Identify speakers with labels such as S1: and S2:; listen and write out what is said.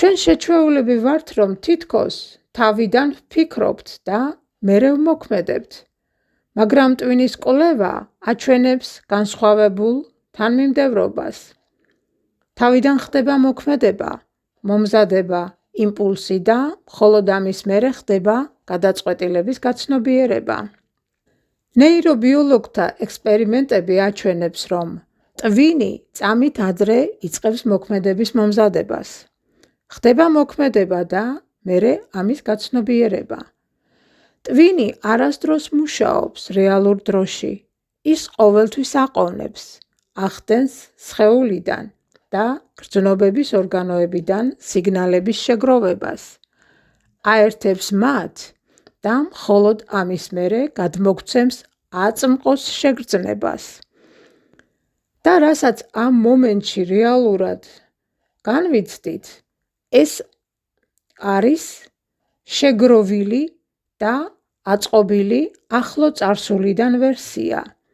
S1: ჩვენ შეჩვეულები ვართ, რომ თითქოს თავიდან ვფიქრობთ და მერე ვმოქმედებთ, მაგრამ ტვინის კვლევა აჩვენებს განსხვავებულ თანმიმდევრობას. თავიდან ხდება მოქმედება, მომზადება, იმპულსი და მხოლოდ ამის მერე ხდება გადაწყვეტილების გაცნობიერება. ნეირობიოლოგთა ექსპერიმენტები აჩვენებს, რომ ტვინი წამით ადრე იწყებს მოქმედების მომზადებას. ხდება მოქმედება და მერე ამის გაცნობიერება. ტვინი არასდროს მუშაობს რეალურ დროში. ის ყოველთვის აყოვნებს, ახდენს სხეულიდან და გრძნობების ორგანოებიდან სიგნალების შეგროვებას. აერთებს მათ და მხოლოდ ამის მერე გადმოგცემს აწმყოს შეგრძნებას. და რასაც ამ მომენტში რეალურად განვიცდით, ეს არის შეგროვილი და აწყობილი ახლო წარსულიდან ვერსია.